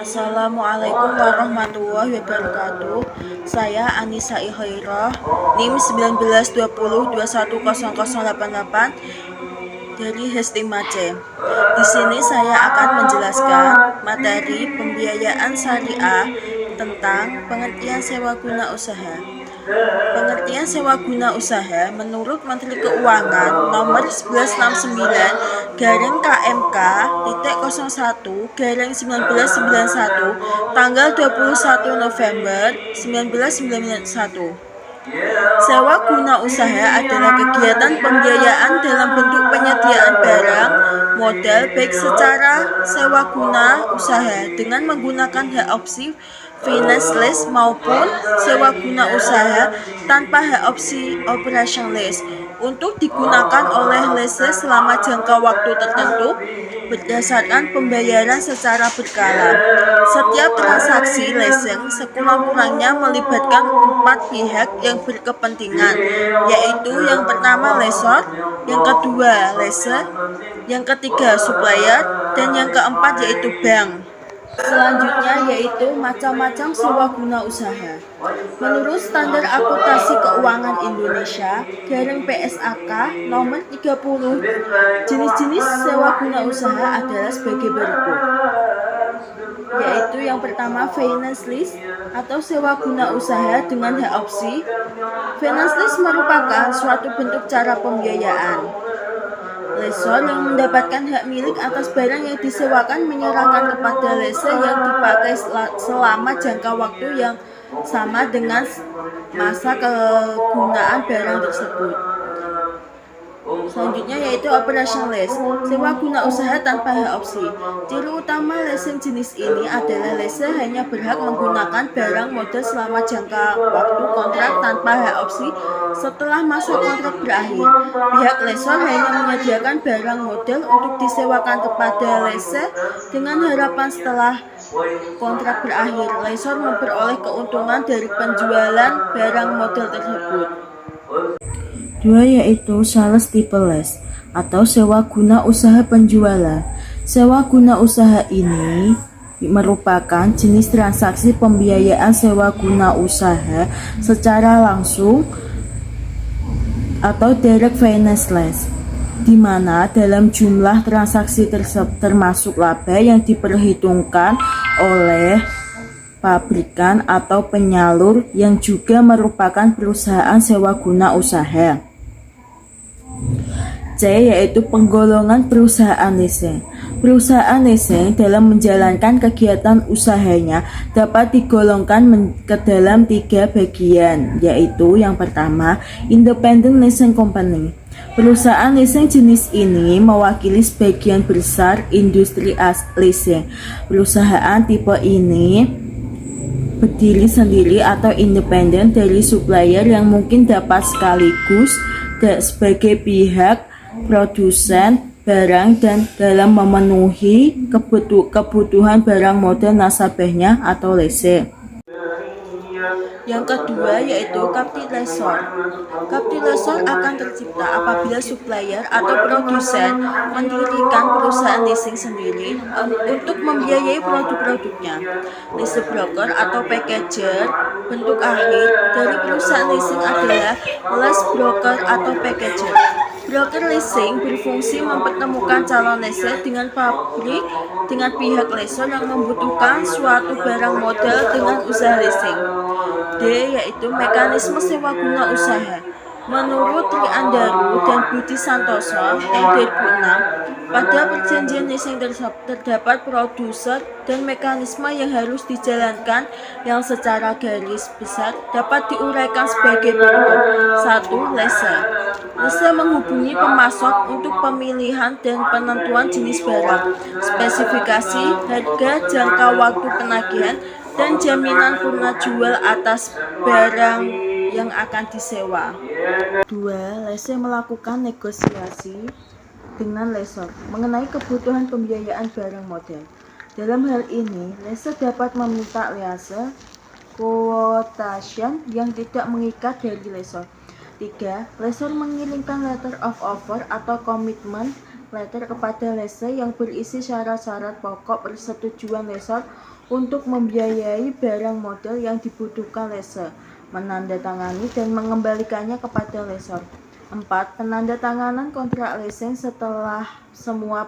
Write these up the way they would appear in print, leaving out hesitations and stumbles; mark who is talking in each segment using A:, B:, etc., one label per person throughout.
A: Assalamualaikum warahmatullahi wabarakatuh. Saya Anissa Ihoirah, NIM 1920210088 dari Hestima C. Di sini saya akan menjelaskan materi pembiayaan syariah tentang pengertian sewa guna usaha. Pengertian sewa guna usaha menurut Menteri Keuangan nomor 1169 KMK 01/1991 tanggal 21 November 1991. Sewa guna usaha adalah kegiatan pembiayaan dalam bentuk penyediaan barang, modal baik secara sewa guna usaha dengan menggunakan hak opsi finance lease maupun sewa guna usaha tanpa hak opsi operation lease untuk digunakan oleh lessee selama jangka waktu tertentu berdasarkan pembayaran secara berkala. Setiap transaksi leasing sekurang-kurangnya melibatkan 4 pihak yang berkepentingan, yaitu yang pertama lessor, yang kedua lessee, yang ketiga supplier, dan yang keempat yaitu bank. Selanjutnya yaitu macam-macam sewa guna usaha. Menurut Standar Akuntansi Keuangan Indonesia (PSAK) nomor 30, jenis-jenis sewa guna usaha adalah sebagai berikut, yaitu yang pertama finance lease atau sewa guna usaha dengan hak opsi. Finance lease merupakan suatu bentuk cara pembiayaan. Lessor yang mendapatkan hak milik atas barang yang disewakan menyerahkan kepada lessee yang dipakai selama jangka waktu yang sama dengan masa kegunaan barang tersebut. Selanjutnya yaitu operation lease, sewa guna usaha tanpa hak opsi. Ciri utama leasing jenis ini adalah lessee hanya berhak menggunakan barang modal selama jangka waktu kontrak tanpa hak opsi. Setelah masa kontrak berakhir, pihak lessor hanya menyediakan barang modal untuk disewakan kepada lessee dengan harapan setelah kontrak berakhir, lessor memperoleh keuntungan dari penjualan barang modal tersebut. Dua yaitu sales type lease atau sewa guna usaha penjualan. Sewa guna usaha ini merupakan jenis transaksi pembiayaan sewa guna usaha secara langsung atau direct finance lease, di mana dalam jumlah transaksi tersebut termasuk laba yang diperhitungkan oleh pabrikan atau penyalur yang juga merupakan perusahaan sewa guna usaha. C yaitu penggolongan perusahaan leasing. Perusahaan leasing dalam menjalankan kegiatan usahanya dapat digolongkan ke dalam 3 bagian, yaitu yang pertama, independent leasing company. Perusahaan leasing jenis ini mewakili sebagian besar industri leasing. Perusahaan tipe ini berdiri sendiri atau independen dari supplier yang mungkin dapat sekaligus sebagai pihak produsen barang dan dalam memenuhi kebutuhan barang modal nasabahnya atau lessee. Yang kedua yaitu captive lessor. Captive lessor akan tercipta apabila supplier atau produsen mendirikan perusahaan leasing sendiri untuk membiayai produk-produknya. Lease broker atau packager bentuk akhir dari perusahaan leasing adalah lease broker atau packager. Broker leasing berfungsi mempertemukan calon lessee dengan pihak lessor yang membutuhkan suatu barang modal dengan usaha leasing. D yaitu mekanisme sewa guna usaha. Menurut Tri Andaru dan Budi Santoso tahun 2006, pada perjanjian leasing terdapat produser dan mekanisme yang harus dijalankan yang secara garis besar dapat diuraikan sebagai berikut. 1. Lessee. Lessee menghubungi pemasok untuk pemilihan dan penentuan jenis barang, spesifikasi, harga, jangka waktu penagihan, dan jaminan purna jual atas barang yang akan disewa. 2. Lessee melakukan negosiasi dengan lessor mengenai kebutuhan pembiayaan barang modal. Dalam hal ini, lessee dapat meminta lease quotation yang tidak mengikat dari lessor. 3. Lessor mengirimkan letter of offer atau komitmen letter kepada lessee yang berisi syarat-syarat pokok persetujuan lessor untuk membiayai barang modal yang dibutuhkan lessee, menandatangani dan mengembalikannya kepada lessor. 4. Penandatanganan kontrak leasing setelah semua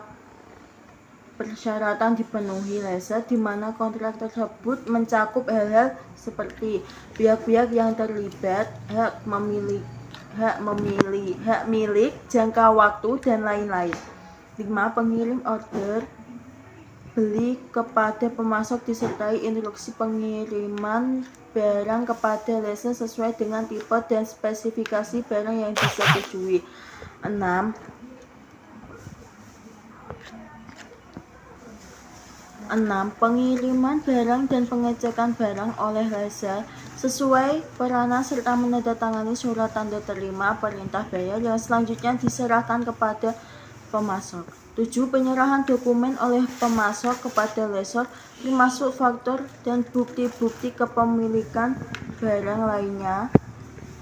A: persyaratan dipenuhi lessee, di mana kontrak tersebut mencakup hal-hal seperti pihak-pihak yang terlibat, hak milik, jangka waktu, dan lain-lain. 5. Pengirim order beli kepada pemasok disertai instruksi pengiriman barang kepada lessee sesuai dengan tipe dan spesifikasi barang yang disetujui. 6. Pengiriman barang dan pengecekan barang oleh lessee sesuai peranan serta menandatangani surat tanda terima perintah bayar yang selanjutnya diserahkan kepada pemasok. 7. Penyerahan dokumen oleh pemasok kepada lessor termasuk faktur dan bukti-bukti kepemilikan barang lainnya.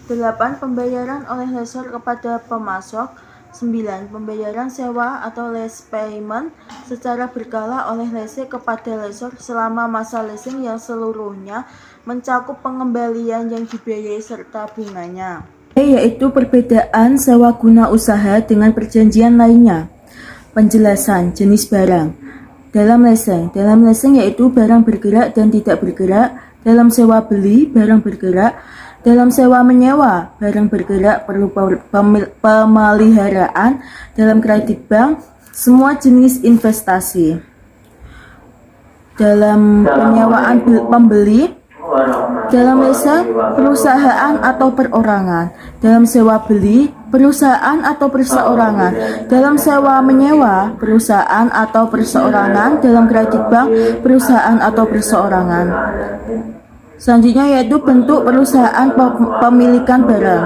A: 8. Pembayaran oleh lessor kepada pemasok. 9. Pembayaran sewa atau lease payment secara berkala oleh lessee kepada lessor selama masa leasing yang seluruhnya mencakup pengembalian yang dibiayai serta bunganya. Yaitu perbedaan sewa guna usaha dengan perjanjian lainnya. Penjelasan jenis barang dalam leasing yaitu barang bergerak dan tidak bergerak. Dalam sewa beli, barang bergerak. Dalam sewa menyewa, barang bergerak perlu pemeliharaan. Dalam kredit bank, semua jenis investasi. Dalam penyewaan pembeli, dalam lease, perusahaan atau perorangan. Dalam sewa beli, perusahaan atau perseorangan. Dalam sewa menyewa, perusahaan atau perseorangan. Dalam kredit bank, perusahaan atau perseorangan. Selanjutnya yaitu bentuk perusahaan pemilikan barang.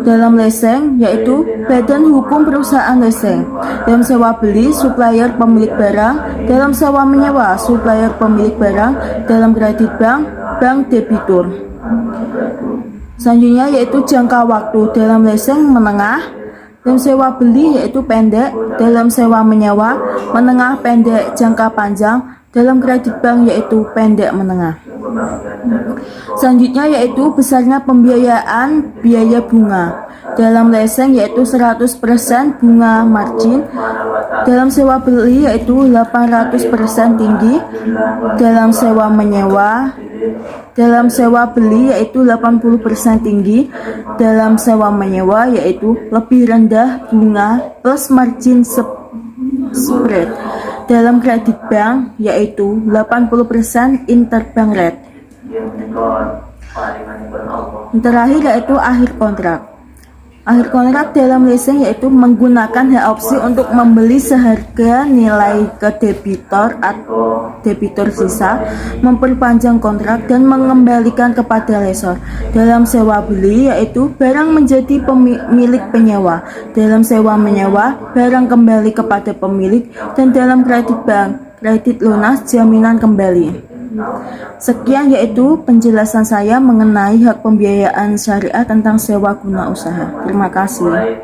A: Dalam leasing yaitu badan hukum perusahaan leasing. Dalam sewa beli, supplier pemilik barang. Dalam sewa menyewa, supplier pemilik barang. Dalam kredit bank, bank debitur. Selanjutnya yaitu jangka waktu. Dalam leasing menengah. Dalam sewa beli yaitu pendek. Dalam sewa menyewa menengah, pendek, jangka panjang. Dalam kredit bank yaitu pendek menengah. Selanjutnya yaitu besarnya pembiayaan biaya bunga. Dalam leasing yaitu 100% bunga margin. Dalam sewa beli yaitu 800% tinggi. Dalam sewa menyewa, dalam sewa beli yaitu 80% tinggi. Dalam sewa menyewa yaitu lebih rendah bunga plus margin spread. Dalam kredit bank yaitu 80% interbank rate. Yang terakhir yaitu akhir kontrak. Akhir kontrak dalam leasing yaitu menggunakan hak opsi untuk membeli seharga nilai ke debitor atau debitur sisa, memperpanjang kontrak dan mengembalikan kepada lessor. Dalam sewa beli yaitu barang menjadi milik penyewa. Dalam sewa menyewa barang kembali kepada pemilik. Dan dalam kredit bank, kredit lunas jaminan kembali. Sekian yaitu penjelasan saya mengenai hak pembiayaan syariah tentang sewa guna usaha. Terima kasih.